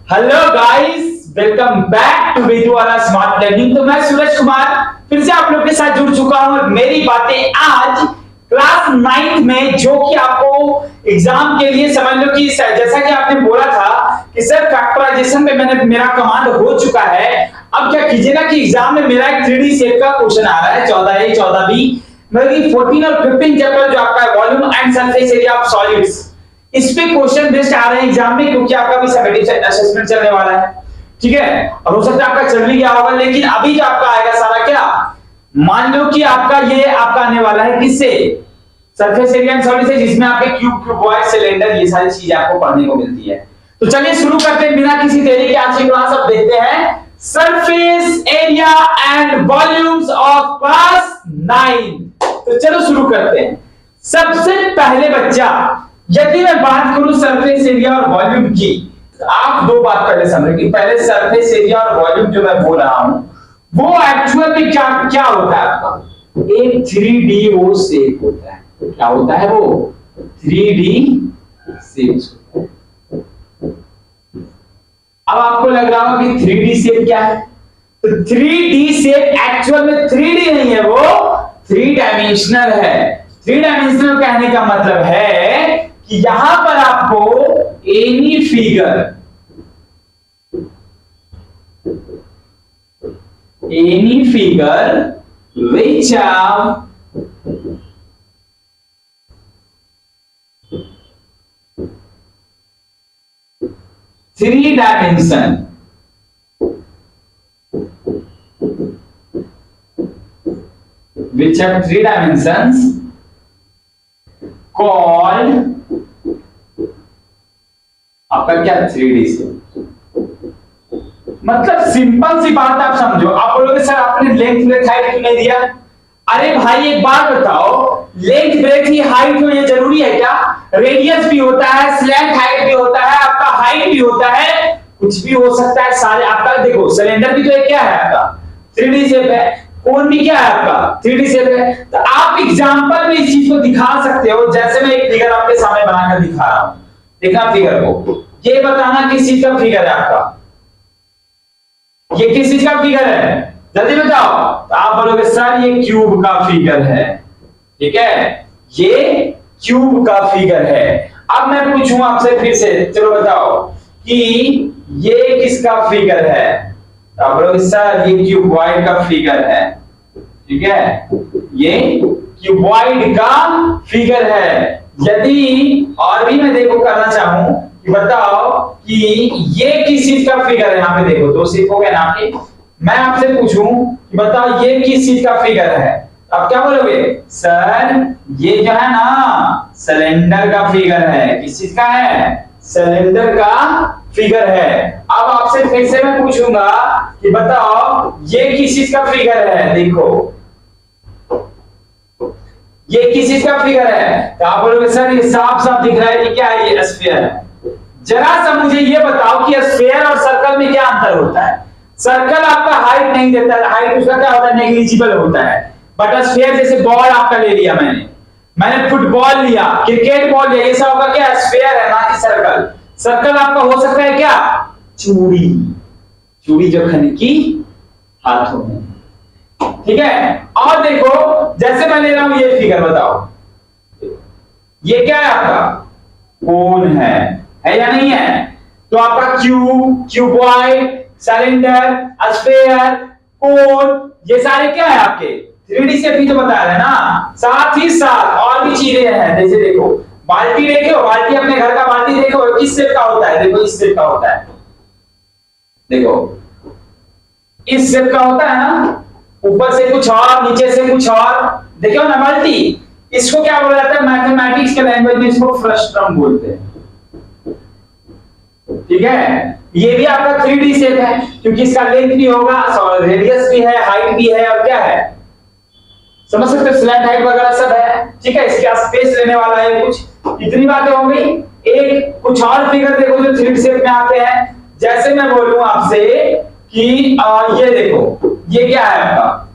Hello guys, welcome back to विजुअला smart learning. तो मैं सूरज कुमार फिर से आप लोग के साथ जुड़ चुका हूं और मेरी बातें आज क्लास 9th में, जो कि आपको एग्जाम के लिए समझ लो कि जैसा कि आपने बोला था कि सर फैक्टराइजेशन में मेरा कमांड हो चुका है। अब क्या कीजिए ना कि एग्जाम में मेरा एक 3D शेप का क्वेश्चन आ रहा है 14A 14B, मतलब 14 और 15 चैप्टर जो आपका volume and surface area of solids, इस पे क्वेश्चन बेस्ड आ रहे हैं एग्जाम में, क्योंकि आपका भी समेटिव असेसमेंट चलने वाला है। ठीक है, और हो सकता है आपका चल भी गया होगा, लेकिन अभी जो आपका आएगा सारा क्या, मान लो कि आपका ये आपका आने वाला है किससे, सरफेस एरिया एंड सॉलिड से, जिसमें आपके क्यूब क्यूबॉइड सिलेंडर ये सारी चीजें आपको पढ़ने को मिलती है। तो चलिए शुरू करते हैं बिना किसी देरी के। आज की क्लास अब देखते हैं surface area and volumes of class 9। तो चलो शुरू करते हैं। सबसे पहले बच्चा, यदि मैं बात करूं सरफेस एरिया और वॉल्यूम की, तो आप दो बात पहले समझें कि पहले सरफेस एरिया और वॉल्यूम जो मैं बोल रहा हूं वो एक्चुअल में क्या क्या होता है आपका, एक 3D वो शेप होता है। क्या होता है वो 3D शेप होता है। अब आपको लग रहा होगा कि 3D शेप क्या है, तो 3D शेप एक्चुअल में 3D नहीं है, वो 3 डायमेंशनल है। 3 डायमेंशनल कहने का मतलब है कि यहां पर आपको any figure which have 3 dimension which have 3 dimensions called आपका क्या 3D से, मतलब सिंपल सी बात आप समझो। आप बोलोगे सर आपने लेंथ ब्रेथ हाइट क्यों नहीं दिया? अरे भाई एक बात बताओ, लेंथ ब्रेथ ही हाइट में ये जरूरी है क्या? रेडियस भी होता है, स्लैंट हाइट भी होता है, आपका हाइट भी होता है, कुछ भी हो सकता है सारे। आपका देखो सिलेंडर भी तो एक क्या है आपका 3D शेप है, कोन भी क्या है आपका 3D शेप है। तो आप एग्जांपल में इस चीज को दिखा सकते हो, जैसे मैं एक फिगर आपके सामने बनाकर दिखा रहा हूं। देखना फिगर को, ये बताना किस चीज का फिगर है आपका, ये किस चीज का फिगर है, जल्दी बताओ। तो आप बोलोगे सर ये क्यूब का फिगर है। ठीक है, ये क्यूब का फिगर है। अब मैं पूछूं आपसे फिर से, चलो बताओ कि ये किसका फिगर है? तो आप बोलोगे सर ये क्यूबॉइड का फिगर है। ठीक है, ये क्यूबॉइड का फिगर है। यदि और भी मैं देखो करना चाहूं कि बताओ कि ये किस चीज का फिगर है, यहाँ पे देखो दो शेप हो गए ना आपके। मैं आपसे पूछूं कि बताओ ये किस चीज का फिगर है, आप क्या बोलोगे? सर ये जो है ना सिलेंडर का फिगर है। किस चीज का है? सिलेंडर का फिगर है। अब आपसे फिर से मैं पूछूंगा कि बताओ ये किस चीज का फिगर है, देखो ये किस चीज का फिगर है। तो आप बोलोगे सर ये साफ साफ दिख रहा है कि क्या है, ये स्फीयर है। जरा सा मुझे ये बताओ कि स्फीयर और सर्कल में क्या अंतर होता है? सर्कल आपका हाइट नहीं देता है, हाइट उसका क्या होता है, नेग्लिजिबल होता है। बट स्फीयर जैसे बॉल आपका ले लिया मैंने फुटबॉल लिया, क्रिकेट बॉल लिया, ये सब आपका क्या स्फीयर है, ना कि सर्कल। सर्कल आपका हो सकता है क्या, चूड़ी, चूड़ी जो खन की हाथों में। ठीक है, और देखो जैसे मैं ले रहा हूं ये फिगर, बताओ ये क्या है आपका, कोन है या नहीं है? तो आपका क्यूब, क्यूबॉइड, सिलेंडर, स्फीयर, कोन, ये सारे क्या है आपके 3D शेप ही तो बता रहे हैं ना। साथ ही साथ और भी चीजें हैं, जैसे देखो बाल्टी देखो, बाल्टी अपने घर का बाल्टी देखो किस शेप का होता है, देखो इस शेप का होता है, देखो इस शेप का होता है ना, ऊपर से कुछ और नीचे से कुछ और, देखो ना बाल्टी। इसको क्या बोला जाता है मैथमेटिक्स के लैंग्वेज में, इसको फ्रस्ट्रम बोलते हैं। ठीक है, ये भी आपका 3D शेप है क्योंकि इसका लेंथ भी होगा, रेडियस भी है, हाइट भी है, और क्या है समझ सकते हो, स्लैंट हाइट वगैरह सब है। ठीक है, इसका स्पेस लेने वाला है कुछ, इतनी बातें हो गई। एक कुछ और फिगर देखो जो 3D शेप में आते हैं, जैसे मैं बोलूं आपसे कि ये देखो ये क्या है आपका,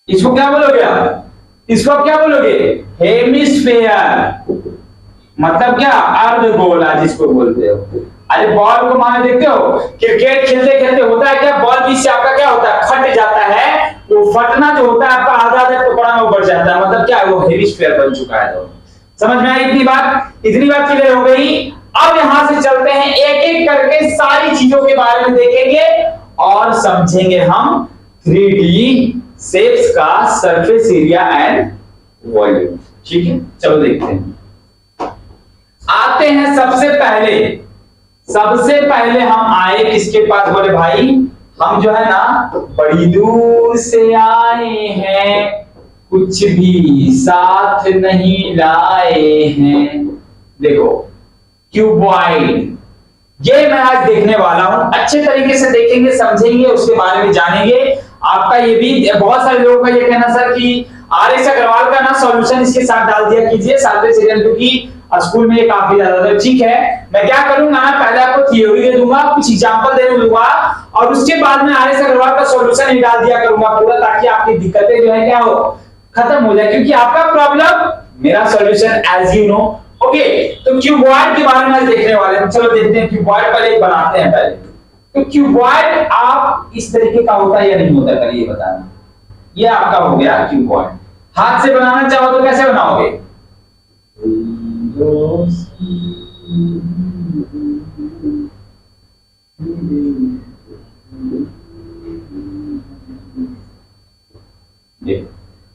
इसको क्या बोलोगे आप, इसको आप क्या बोलोगे, हेमिस्फेयर, मतलब क्या अर्धगोला जिसको बोलते हो। अरे बॉल को माने देखते हो, क्रिकेट खेलते खेलते होता है क्या, बॉल बीच से आपका क्या होता है, फट जाता है। वो फटना जो होता है आपका आधा टुकड़ा में बढ़ जाता है, मतलब क्या है, वो हेमिस्फीयर बन चुका है। तो समझ में आई इतनी बात क्लियर हो गई। अब यहां से चलते हैं, एक एक करके सारी चीजों के बारे में देखेंगे और समझेंगे हम 3D शेप्स का सरफेस एरिया एंड वॉल्यूम। ठीक है, चलो देखते हैं। आते हैं सबसे पहले हम आए किसके पास, बोले भाई हम जो है ना बड़ी दूर से आए हैं, कुछ भी साथ नहीं लाए हैं। देखो क्यूबॉइड, ये मैं आज देखने वाला हूं, अच्छे तरीके से देखेंगे, समझेंगे, उसके बारे में जानेंगे। आपका ये भी बहुत सारे लोगों का ये कहना सर कि आर.एस. अग्रवाल का ना सॉल्यूशन इसके साथ डाल दिया कीजिए सातवें सीरियल, क्योंकि स्कूल में ये काफी ज्यादा था। ठीक है, मैं क्या करूंगा, पहले आपको थ्योरी दे दूंगा, कुछ एग्जांपल दे दूंगा और उसके बाद में आर.एस. अग्रवाल का सॉल्यूशन ही डाल दिया करूंगा पूरा, ताकि आपकी दिक्कतें जो है क्या हो, खत्म हो जाए, क्योंकि आपका प्रॉब्लम मेरा solution as you know. Okay, तो क्यूबॉइड के बारे में देखने वाले हैं। चलो देखते हैं क्यूबॉइड पहले बनाते हैं पहले। तो क्यूबॉइड आप इस तरीके का होता है या नहीं होता, करिए बताना। ये आपका हो गया क्यूबॉइड। हाथ से बनाना चाहो तो कैसे बनाओगे,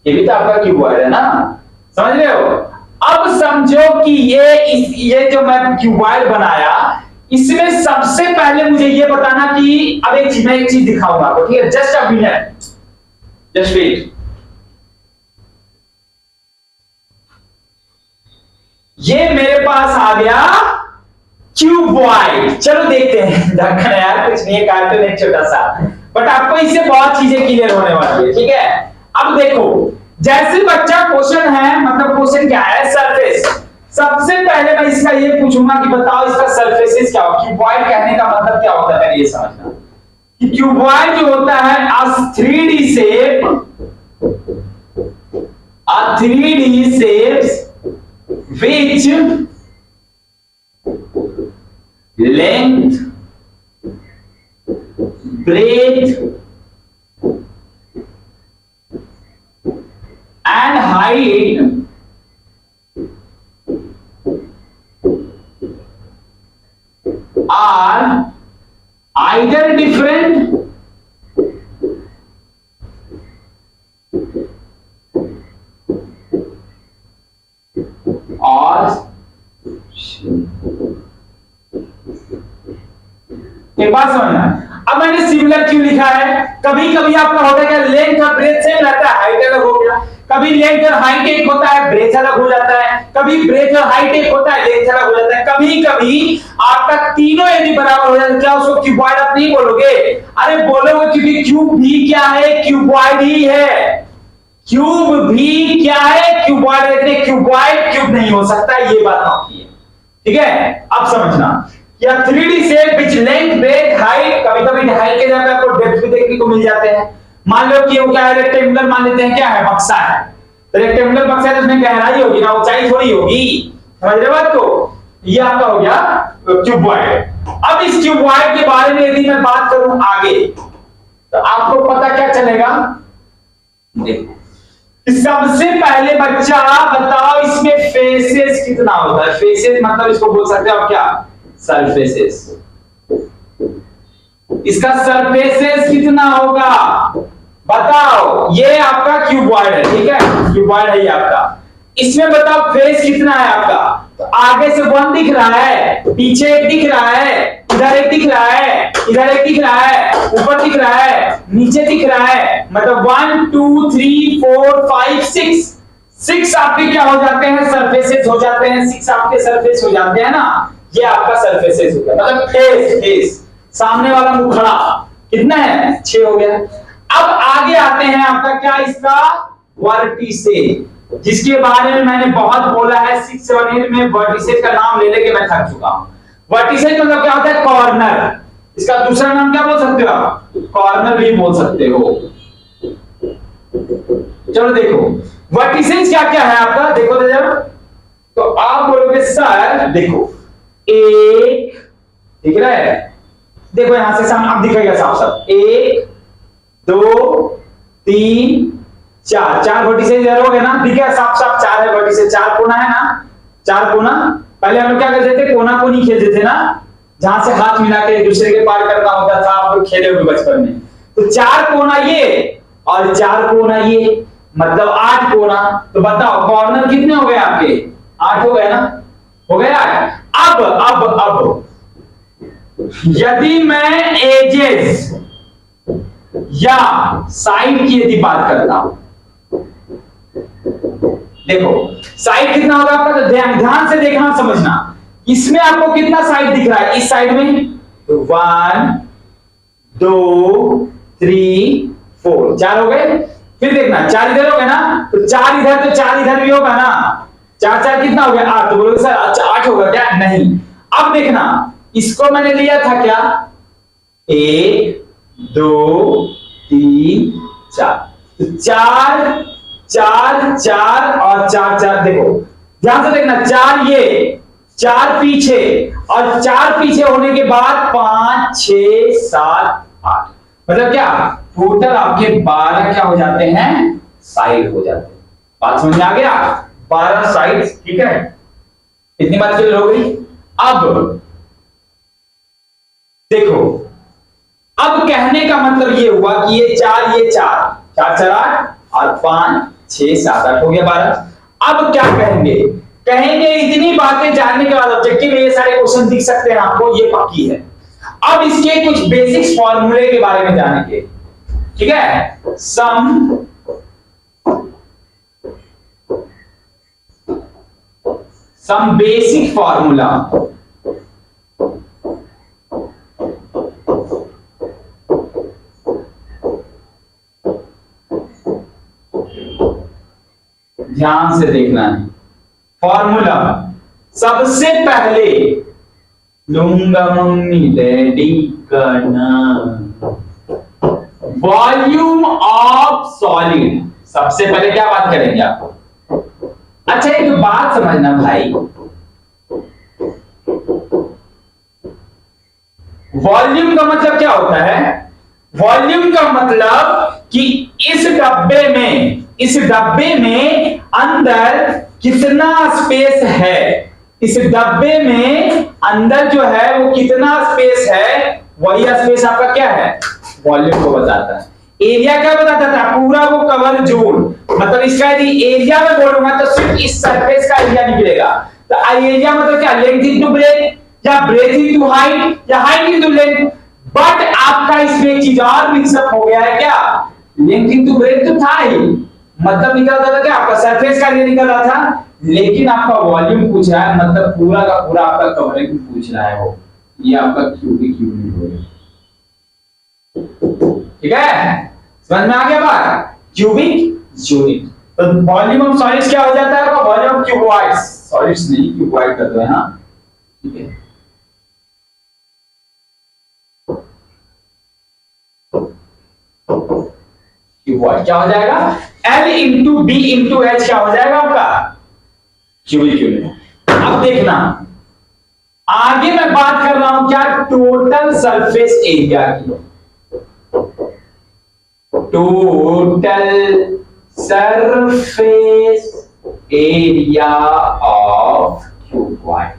ये भी तो आपका क्यूबॉइड है ना, समझ रहे हो। अब समझो कि ये जो मैं क्यूबॉइड बनाया, इसमें सबसे पहले मुझे ये बताना कि अब एक चीज दिखाऊंगा आपको, ठीक है, just a minute, just wait. ये मेरे पास आ गया क्यूबॉइड। चलो देखते हैं, ढक्कन यार कुछ नहीं है, कार्टून एक छोटा सा, बट आपको इससे बहुत चीजें क्लियर होने वाली है। ठीक है, अब देखो, जैसे बच्चा क्वेश्चन है, मतलब क्वेश्चन क्या है, सरफेस। सबसे पहले मैं इसका ये पूछूंगा कि बताओ इसका सरफेसेस क्या होगा। क्यूबॉइड कहने का मतलब क्या होता है, ये समझना कि क्यूबॉइड जो होता है अ 3D shape which length, breadth and height are either different और एक बात समझना। अब मैंने सिमिलर क्यों लिखा है, कभी कभी आपका होता है क्या, लेंथ और ब्रेथ सेम रहता है, हाइट अलग हो गया, कभी लेंथ और हाइट एक होता है, ब्रेथ अलग हो जाता है, कभी ब्रेथ और हाइट एक होता है, लेंथ अलग हो जाता है, कभी कभी आपका तीनों यदि बराबर हो जाता है, क्या उसको क्यूबॉइड आप नहीं बोलोगे, अरे बोलोगे, क्योंकि क्यूब भी क्या है, क्यूबॉइड ही है। क्यूब भी क्या है, क्यूबॉइड। देखते क्यूबॉइड क्यूब नहीं हो सकता, ये बात आपकी है। ठीक है, अब समझना, या 3D shape which length, breadth, height, कभी-कभी हाइट के जगह आपको डेप्थ भी देखने को मिल जाते हैं। मान लो कि वो क्या है, रेक्टेंगुलर मान लेते हैं, क्या है, बक्सा है, तो रेक्टेंगुलर बक्सा है तो उसमें गहराई होगी ना, ऊंचाई थोड़ी होगी, समझ रहे बात को। ये आपका हो गया क्यूबॉइड। अब इस क्यूबॉइड के बारे में यदि मैं बात करूं आगे, तो आपको पता क्या चलेगा, देखो सबसे पहले बच्चा बताओ इसमें फेसेस कितना होता है। फेसेस मतलब इसको बोल सकते हो आप क्या, सरफेसेस। इसका सरफेसेस कितना होगा बताओ, ये आपका क्यूबॉइड है, ठीक है, क्यूबॉइड है ये आपका। इसमें बताओ फेस कितना है आपका, तो आगे से 1 दिख रहा है, पीछे एक दिख रहा है, इधर एक दिख रहा है, इधर एक दिख रहा है, ऊपर दिख रहा है, नीचे दिख रहा है, मतलब 1 2 3 4 5 6 आपके क्या हो जाते हैं, सरफेसेस हो जाते हैं, 6 आपके सरफेस हो जाते हैं ना, ये आपका सरफेसेस हो गया, मतलब फेस सामने वाला मुखड़ा कितना है, 6 हो गया। अब आगे आते हैं आपका क्या, इसका वर्टिसेस, जिसके बारे में मैंने बहुत बोला है 6 7 8 में, वर्टिसेस का नाम ले लेके मैं थक चुका हूं। वर्टिसेस मतलब क्या होता है, कॉर्नर। इसका दूसरा नाम क्या बोल सकते हो आप, कॉर्नर भी बोल सकते हो। चलो देखो वर्टिसेस क्या क्या है आपका, देखो जरा, तो आप बोलोगे सर देखो, एक दिख रहा है? देखो यहां से सामने अब दिखेगा साफ साफ। 1 2 3 4, 4 वर्टिसेस इधर हो गए ना, दिख गया साफ साफ 4 है वर्टिसेस, 4 कोना है ना, 4 कोना। पहले हम लोग क्या करते थे, कोना को नहीं खेलते थे ना, जहां से हाथ मिला के एक दूसरे के पार करना होता था, आप लोग खेले होंगे बचपन में। तो 4 कोना ये और 4 कोना ये, मतलब 8 कोना। तो बताओ कॉर्नर कितने हो गए आपके? 8 हो गए ना, हो गए 8। अब यदि मैं एजेस या साइड की यदि बात करता हूं, देखो साइड कितना होगा आपका, तो ध्यान से देखना समझना, इसमें आपको कितना साइड दिख रहा है? इस साइड में 1 2 3 4, 4 हो गए। फिर देखना 4 इधर हो गए ना, तो 4 इधर तो 4 इधर भी होगा ना, 4 4 कितना हो गया? 8। तो बोलोगे सर अच्छा 8 होगा क्या? नहीं। अब देखना, इसको मैंने लिया था क्या? 1 2 3 4, तो 4 4 4 और 4 4। देखो ध्यान से देखना, 4 ये, 4 पीछे, और 4 पीछे होने के बाद 5 6 7 8, मतलब क्या टोटल आपके 12 क्या हो जाते हैं? साइड हो जाते हैं। बात समझ में आ गया? 12 साइड, ठीक है, इतनी बात क्लियर हो गई। अब देखो, अब कहने का मतलब ये हुआ कि ये 4 4 4 8 और 5 6 7 8 हो गया 12। अब क्या कहेंगे? कहेंगे इतनी बातें जानने के बाद ऑब्जेक्टिव में ये सारे क्वेश्चन दिख सकते हैं आपको, ये पक्की है। अब इसके कुछ बेसिक्स फॉर्मूले के बारे में जानेंगे, ठीक है? सम बेसिक फॉर्मूला, ध्यान से देखना है। फॉर्मूला सबसे पहले लूंगा मम्मी डैडी करना, वॉल्यूम ऑफ सॉलिड। सबसे पहले क्या बात करेंगे आप? अच्छा एक बात समझना भाई, वॉल्यूम का मतलब क्या होता है? वॉल्यूम का मतलब कि इस डब्बे में अंदर कितना स्पेस है, इस डब्बे में अंदर जो है वो कितना स्पेस है, वही स्पेस आपका क्या है? वॉल्यूम को बताता है। एरिया क्या बताता था? पूरा वो कवर जोन, मतलब इसका यदि एरिया में बोलूंगा तो सिर्फ इस सरफेस का एरिया निकलेगा। तो एरिया मतलब क्या? लेंथ इनटू ब्रेथ, या ब्रेथ इनटू हाइट, या हाइट इनटू लेंथ। बट आपका इसमें एक चीज और मिक्सअप हो गया है, क्या? लेंथ इनटू ब्रेथ तो था ही, मतलब निकल रहा था क्या? आपका सरफेस का एरिया निकल रहा था, लेकिन आपका वॉल्यूम पूछ रहा है, मतलब पूरा का पूरा आपका कवरिंग पूछ रहा है वो, ये आपका क्यूबिक यूनिट हो गया। ठीक है, समझ में आ गया बात? Cubic unit. तो वॉल्यूम ऑफ सॉलिड्स क्या हो जाता है? वॉल्यूम ऑफ क्यूबॉइड्स, सॉलिड्स नहीं क्यूबॉइड करते हैं, हाँ ठीक है। क्यूबॉइड क्या हो जाएगा? L into B into H क्या हो जाएगा आपका? Cubic unit. अब देखना आगे मैं बात कर रहा हूं क्या? टोटल सरफेस एरिया की। Total surface area of cuboid.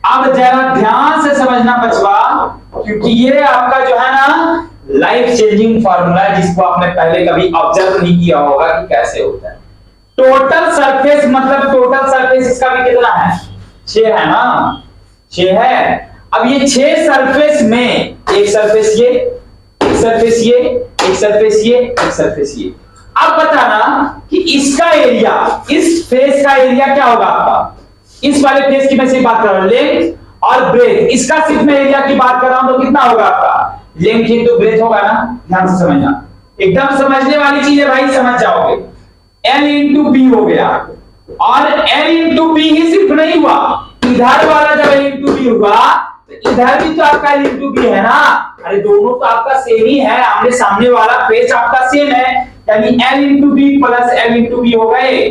अब जरा ध्यान से समझना बचवा, क्योंकि ये आपका जो है ना लाइफ चेंजिंग फार्मूला है, जिसको आपने पहले कभी ऑब्जर्व नहीं किया होगा कि कैसे होता है। टोटल सरफेस मतलब टोटल सरफेस इसका भी कितना है? 6 है ना, 6 है। अब ये 6 सरफेस में एक सरफेस ये, एक सरफेस ये, एक सरफेस ये, एक सरफेस ये। अब बताना कि इसका एरिया, इस फेस का एरिया क्या होगा आपका? इस वाले फेस की मैं सिर्फ बात कर रहा हूं, लेंथ और ब्रेथ, इसका सिर्फ मैं एरिया की बात कर रहा हूं, तो कितना होगा आपका? लेंथ इंटू ब्रेथ होगा ना। ध्यान से समझना, एकदम समझने वाली चीज है भाई, समझ जाओगे। L इंटू बी हो गया, और L इंटू बी ही सिर्फ नहीं हुआ, इधर वाला जब L इंटू बी हुआ तो इधर भी तो आपका L इंटू बी है ना। अरे दोनों तो आपका सेम ही है, आमने सामने वाला फेस आपका सेम है, यानी L into B plus L into B हो गए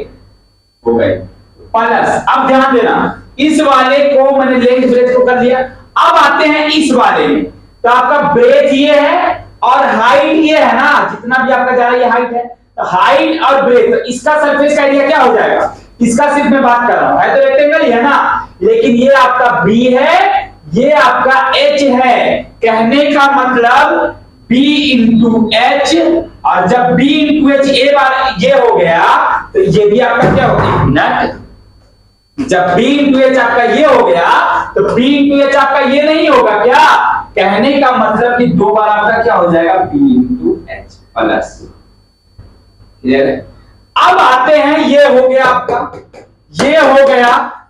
प्लस। अब ध्यान देना, इस वाले को मैंने लेंथ ब्रेथ को कर लिया। अब आते हैं इस वाले में, तो आपका ब्रेथ ये है और हाइट ये है ना, जितना भी आपका जा रहा है ये हाइट है, तो हाइट और ब्रेथ, तो इसका सरफेस का एरिया क्या हो जाएगा, इसका सिर्फ मैं बात कर रहा हूं, है तो रेक्टेंगल ही है ना, लेकिन ये आपका बी है, ये आपका एच है। कहने का मतलब B इंटू एच, और जब B इंटू एच ए बार ये हो गया तो ये भी आपका क्या हो गया, नट। जब B इंटू एच आपका ये हो गया तो B इंटू एच आपका ये नहीं होगा क्या, कहने का मतलब कि दो बार आपका क्या हो जाएगा, B into H plus. Clear है? अब आते हैं, ये हो गया आपका, ये हो गया।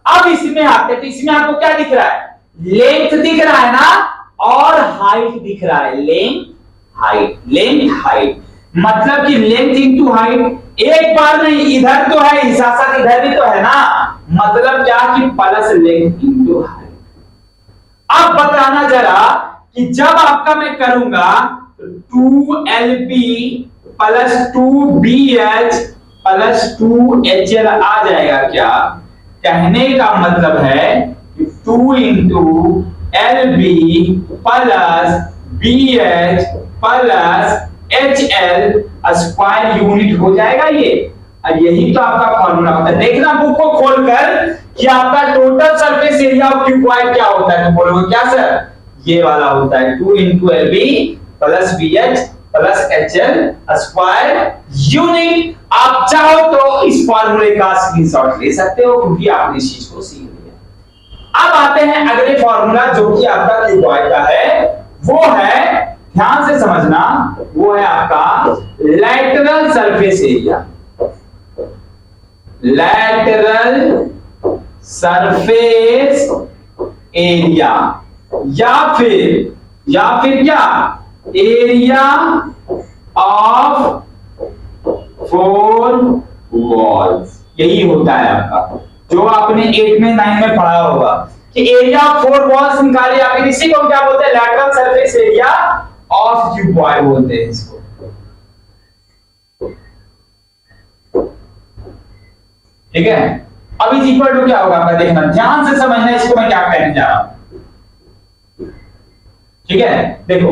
अब इसमें आते हैं, तो इसमें आपको क्या दिख रहा है, लेंथ दिख रहा है ना, और हाइट दिख रहा है, लेंथ हाइट, लेंथ हाइट, मतलब कि लेंथ इंटू हाइट, एक बार नहीं, इधर तो है, इस साथ इधर भी तो है ना, मतलब क्या कि प्लस लेंथ इंटू हाइट। अब बताना जरा कि जब आपका मैं करूंगा 2LB plus 2BH plus 2HL आ जाएगा क्या, कहने का मतलब है कि 2 into LB plus BH plus HL square unit हो जाएगा ये। और यही तो आपका फॉर्मूला होता है। देखना बुक को खोलकर कि आपका total surface area of cuboid क्या होता है, तो बोलोगे क्या सर, ये वाला होता है 2 into LB plus BH plus HL square unit. आप चाहो तो इस फॉर्मूले का स्क्रीनशॉट ले सकते हो, क्योंकि आपने इस चीज को सीख लिया। अब आते हैं अगले फॉर्मूला, जो कि आपका क्यूबॉइड का है, वो है, ध्यान से समझना, वो है आपका lateral surface area. Lateral surface area, या फिर क्या, एरिया ऑफ फोर वॉल्स, यही होता है आपका, जो आपने 8 में 9 में पढ़ा होगा कि एरिया ऑफ फोर वॉल्स निकाले, या फिर इसी को क्या बोलते हैं, lateral surface area of cuboid बोलते हैं इसको। ठीक है, अब इज इक्वल टू क्या होगा आपका, देखना, ध्यान से समझना इसको मैं क्या कहने जा रहा हूं। ठीक है, देखो,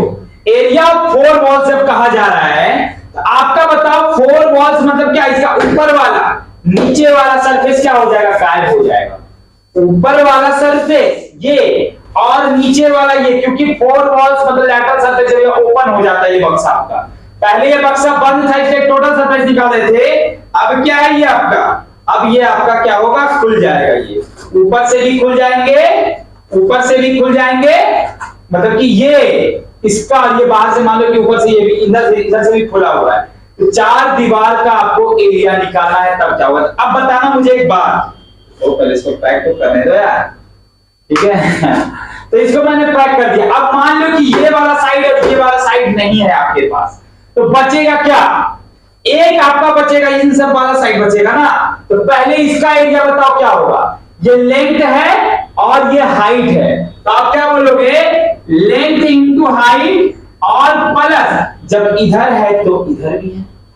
एरिया ऑफ फोर वॉल्स जब कहा जा रहा है, तो आपका बताओ फोर वॉल्स मतलब क्या, इसका ऊपर वाला, नीचे वाला सरफेस क्या हो जाएगा, गायब हो जाएगा। ऊपर वाला सरफेस ये और नीचे वाला ये, क्योंकि फोर वॉल्स मतलब लैटरल सरफेस एरिया ओपन हो जाता है ये बक्सा आपका। पहले ये बक्सा बंद था, इसलिए टोटल सरफेस निकाले थे, अब क्या है ये आपका, अब ये आपका क्या होगा, खुल जाएगा, ये ऊपर से भी खुल जाएंगे, ऊपर से भी खुल जाएंगे, मतलब कि ये इसका, ये बाहर से मान लो कि ऊपर से ये भी, इधर से भी खुला हुआ है, तो चार दीवार का आपको एरिया निकालना है, तब क्या होगा। अब बताना मुझे एक बात, तो पहले इसको पैक तो करने दो यार, ठीक है तो इसको मैंने पैक कर दिया। अब मान लो कि ये वाला साइड और ये वाला साइड नहीं है आपके पास, तो बचेगा क्या, एक आपका बचेगा, इन सब वाला साइड बचेगा ना, तो पहले इसका एरिया बताओ क्या होगा, ये लेंथ है और ये हाइट है, तो आप क्या बोलोगे, लेंथ इंटू हाइट, और प्लस जब इधर है तो इधर भी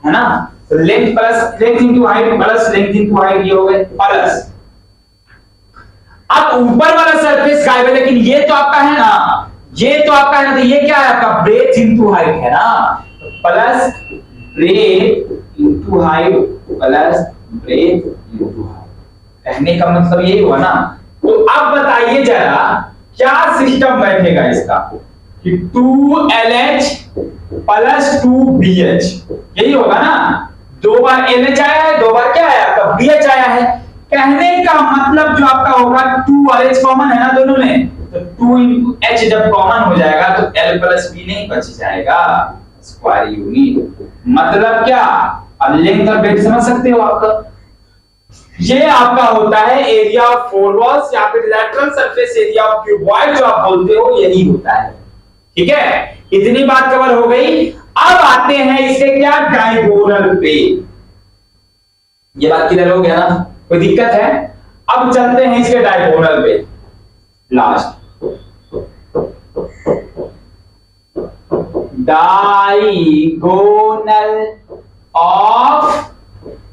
है ना, तो length plus length into height plus length into height, ये हो गए प्लस। अब ऊपर वाला सरफेस गायब है, लेकिन ये तो आपका है ना, ये तो आपका है ना, तो ये क्या है आपका, ब्रेथ इंटू हाइट है ना, plus breadth into height plus breadth into height, कहने का मतलब यही हुआ ना। तो अब बताइए जरा क्या सिस्टम बैठेगा इसका, कि 2LH प्लस 2BH, यही होगा ना, दो बार LH आया है, दो बार क्या आया आपका, BH आया है, कहने का मतलब जो आपका होगा 2 और H कॉमन है ना दोनों में, तो 2 into H जब कॉमन हो जाएगा तो L प्लस B नहीं बच जाएगा, स्क्वायर यूनिट, मतलब क्या, अब लेंथ और ब्रेथ समझ सकते हो आपका, ये आपका होता है एरिया ऑफ फोर वॉल्स, या फिर lateral surface area of cuboid जो आप बोलते हो, यही होता है। ठीक है, इतनी बात कवर हो गई। अब आते हैं इसके क्या, डायगोनल पे, ये बात क्लियर हो गया ना, कोई दिक्कत है। अब चलते हैं इसके डायगोनल पे, लास्ट डायगोनल ऑफ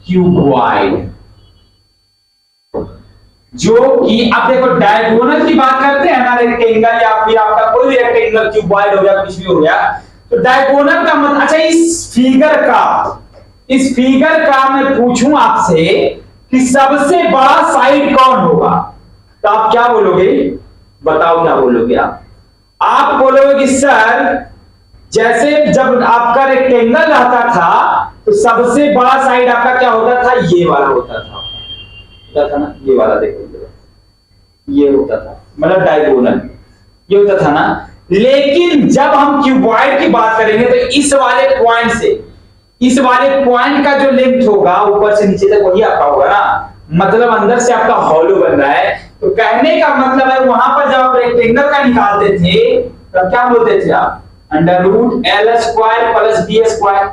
क्यूबॉइड, जो कि अब देखो डायगोनल की बात करते हैं ना, रेक्टेंगल या फिर आपका कोई भी रेक्टेंगल क्यूबॉइड हो गया, कुछ भी हो गया, तो डायगोनल का मतलब, अच्छा इस फिगर का मैं पूछूं आपसे कि सबसे बड़ा साइड कौन होगा, तो आप क्या बोलोगे? बताओ क्या बोलोगे आप बोलोगे कि सर जैसे जब आपका रेक्टेंगल रहता था तो सबसे बड़ा साइड आपका क्या होता था? ये वाला होता था ना, ये वाला देखो, ये होता था, मतलब डायगोनल ये होता था ना। लेकिन जब हम क्यूबॉइड की बात करेंगे तो इस वाले पॉइंट से इस वाले पॉइंट का जो लेंथ होगा ऊपर से नीचे तक वही आपका होगा ना, मतलब अंदर से आपका हॉलो बन रहा है। तो कहने का मतलब है वहां पर जब आप रेक्टेंगल का निकालते थे तब क्या बोलते थे आप? Under root L square plus B square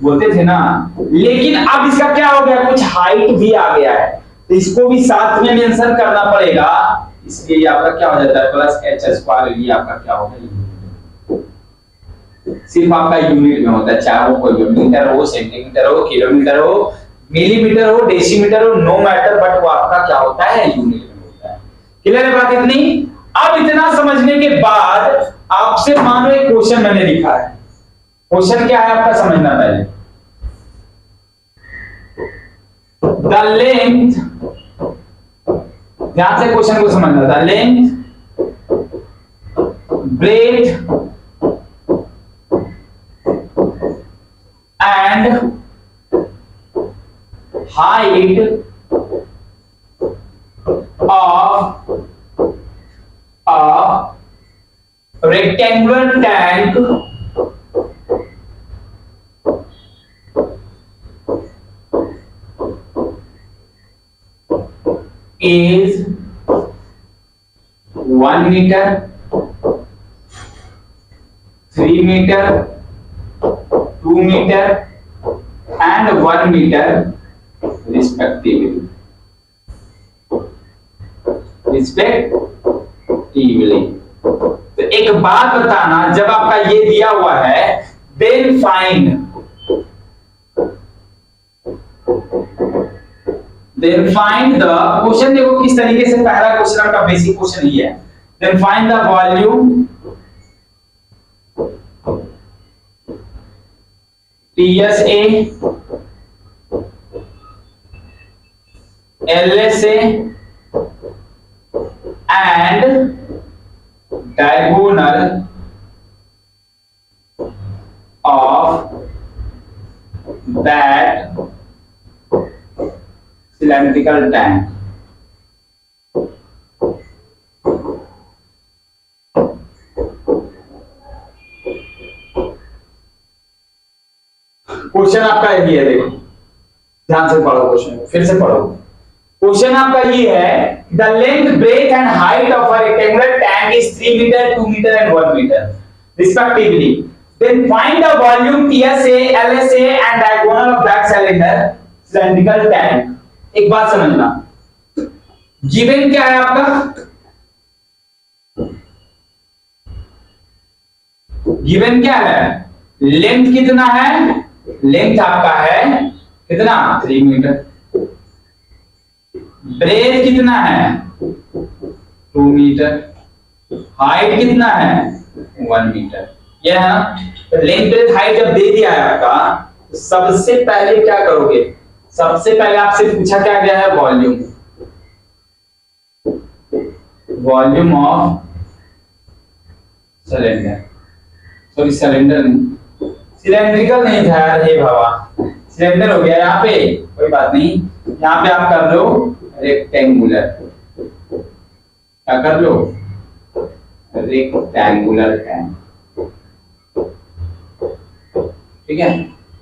बोलते थे ना। लेकिन अब इसका क्या हो गया? कुछ हाइट भी आ गया है, तो इसको भी साथ में मेंशन करना पड़ेगा, इसलिए आपका क्या हो जाता है? Plus H square. ये आपका क्या होगा? सिर्फ आपका यूनिट में होता है, चाहे वो कोई मीटर हो, सेंटीमीटर हो, किलोमीटर हो, मिलीमीटर हो, डेसीमीटर हो, नो मैटर, बट वो आपका क्या होता है? यूनिट में होता है। क्लियर है बात इतनी? अब इतना समझने के बाद आपसे मानो एक क्वेश्चन मैंने लिखा है। क्वेश्चन क्या है आपका समझना पहले। द लेंथ, ध्यान से क्वेश्चन को समझना, the length, breadth and height of a rectangular tank is 1 meter, 3 meter, 2 meter and 1 meter respectively. तो एक बात बताना, जब आपका ये दिया हुआ है then find the क्वेश्चन, देखो किस तरीके से, पहला क्वेश्चन का बेसिक क्वेश्चन ही है, then find the volume TSA, LSA and diagonal of that cylindrical tank. Question आपका यही है, देखो ध्यान से पढ़ो क्वेश्चन, फिर से पढ़ो। क्वेश्चन आपका ये है, the length, breadth and height of a rectangular tank is 3 metre, 2 metre and 1 metre respectively. Then find the volume TSA, LSA and diagonal of that cylindrical tank. एक बात समझना, गिवन क्या है आपका? गिवन क्या है? लेंथ कितना है? लेंथ आपका है कितना? 3 मीटर। ब्रेथ कितना है? 2 मीटर। हाइट कितना है? 1 मीटर। यह है ना। तो लेंथ ब्रेथ हाइट जब दे दिया है आपका, तो सबसे पहले क्या करोगे? सबसे पहले आपसे पूछा क्या गया है? Volume, volume of cylinder, sorry cylinder नहीं, सिलेंड्रिकल नहीं था यार, हे बाबा, सिलेंडर हो गया यहाँ पे, कोई बात नहीं। यहाँ पे आप कर लो रेक्टेंगुलर, क्या कर लो? रेक्टेंगुलर टैंक, ठीक है।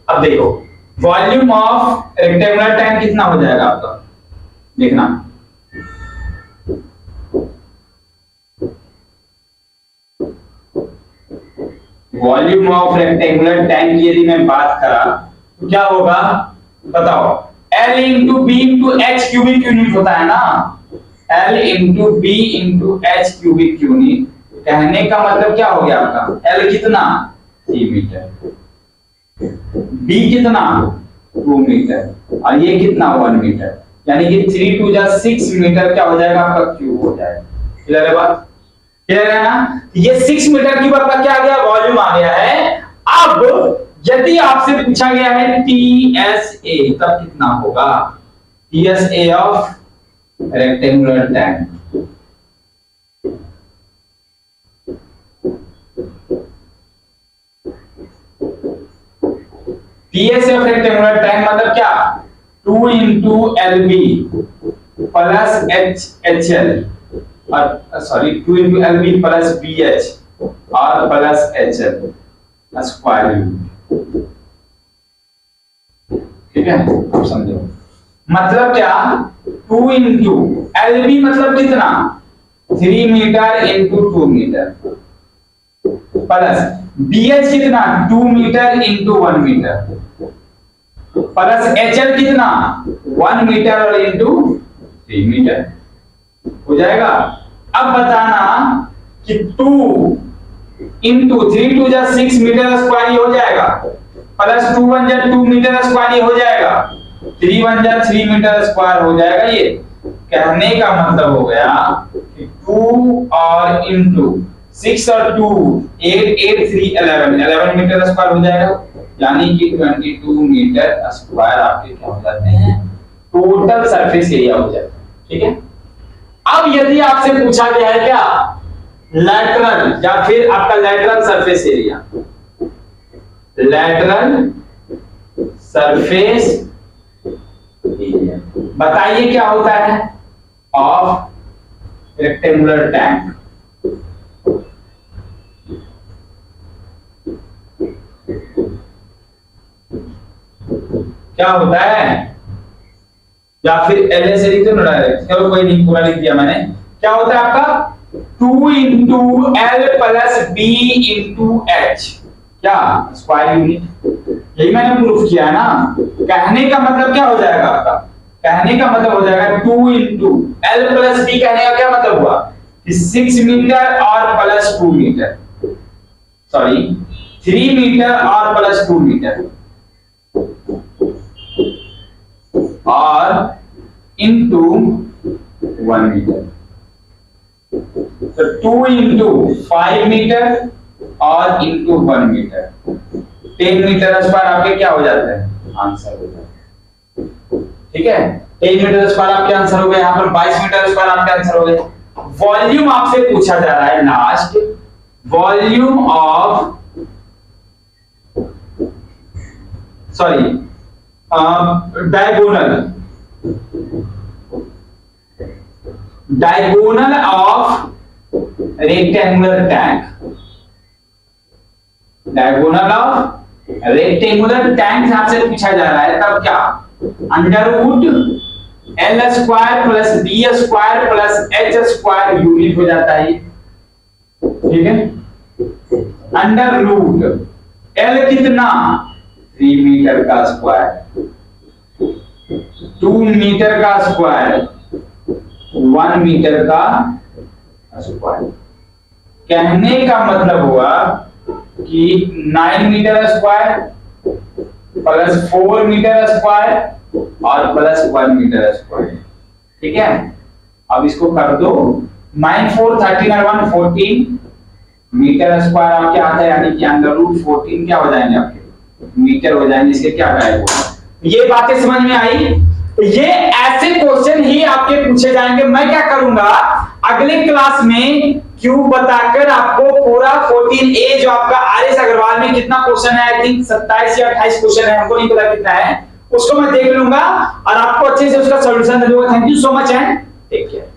अब देखो वॉल्यूम ऑफ रेक्टेंगुलर टैंक कितना हो जाएगा आपका, देखना। वॉल्यूम ऑफ रेक्टेंगुलर टैंक की यदि मैं बात करा तो क्या होगा बताओ? L into B into H cubic unit होता है ना, L into B into H cubic unit. कहने का मतलब क्या हो गया आपका? L कितना? 3 मीटर, B कितना? 2 मीटर, और ये कितना? 1 मीटर। यानी कि 3 2 जा 6 मीटर क्या हो जाएगा आपका क्यूब हो जाएगा। क्लियर है बात? क्लियर है ना? ये 6 मीटर क्यूब आपका क्या आ गया, वॉल्यूम आ गया है। अब यदि आपसे पूछा गया है TSA तब कितना होगा? TSA of rectangular tank. TSA of rectangular tank मतलब क्या? 2 into LB प्लस HL और sorry 2 into LB plus BH और प्लस HL स्क्वायर यूनिट। ठीक है, अब समझो मतलब क्या? 2 into LB मतलब कितना? 3 metre into 2 metre plus BH कितना? 2 metre into 1 metre plus HL कितना? 1 मीटर और इंटू 3 मीटर हो जाएगा। अब बताना कि 2 इंटू 3 2 जा 6 मीटर स्क्वायर हो जाएगा प्लस 2 1 जा 2 मीटर स्क्वायर हो जाएगा 3 1 जा 3 मीटर स्क्वायर हो जाएगा। ये कहने का मतलब हो गया कि 2 और इंटू 6 और 2 8 8 3 11 मीटर स्क्वायर हो जाएगा, यानी कि 22 मीटर स्क्वायर आपके क्या हो जाते हैं? टोटल सरफेस एरिया हो जाता है। ठीक है, अब यदि आपसे पूछा गया है क्या लैटरल या फिर आपका lateral surface area, lateral surface area बताइए क्या होता है ऑफ रेक्टेंगुलर टैंक। क्या होता है? या फिर LA से लिख दो ना डायरेक्ट, चलो कोई नहीं, पूरा लिख दिया मैंने। क्या होता है आपका? 2 into L plus B into H क्या स्क्वायर यूनिट। यही मैंने प्रूफ किया है ना। कहने का मतलब क्या हो जाएगा आपका? कहने का मतलब हो जाएगा 2 into L प्लस B। कहने का क्या मतलब हुआ कि 6 मीटर और प्लस 2 मीटर, सॉरी 3 मीटर और प्लस 2 मीटर और इंटू 1 मीटर। तो 2 इंटू 5 मीटर और इंटू 1 मीटर 10 मीटर स्क्वायर आपके क्या हो जाता है? आंसर हो जाता है। ठीक है, 10 मीटर स्क्वायर आपके आंसर हो गए। यहाँ पर 22 मीटर स्क्वायर आपके आंसर हो गए। वॉल्यूम आपसे पूछा जा रहा है last, volume of sorry diagonal of rectangular tank, diagonal of rectangular tank आपसे पूछा जा रहा है तब क्या? Under root L square plus B square plus H square unit हो जाता है। ठीक है, अंडर रूट L कितना? 3 मीटर का स्क्वायर, 2 मीटर का स्क्वायर, 1 मीटर का स्क्वायर। कहने का मतलब हुआ कि 9 metre square plus 4 metre square और प्लस 1 मीटर स्क्वायर। ठीक है, अब इसको कर दो 9 4 13 और 1 14 मीटर स्क्वायर आपके आता है, यानी कि अंडर रूट 14 क्या हो जाएंगे आपके? मीटर हो जाएंगे। इसके क्या गायब होगा? ये बातें समझ में आई? ये ऐसे क्वेश्चन ही आपके पूछे जाएंगे। मैं क्या करूंगा अगले क्लास में क्यूब बताकर आपको पूरा 14A जो आपका RS अग्रवाल में कितना क्वेश्चन है, आई थिंक 27 या 28 क्वेश्चन है, हमको नहीं पता कितना है, उसको मैं देख लूंगा और आपको अच्छे से उसका सॉल्यूशन दे दूंगा। Thank you so much and take care.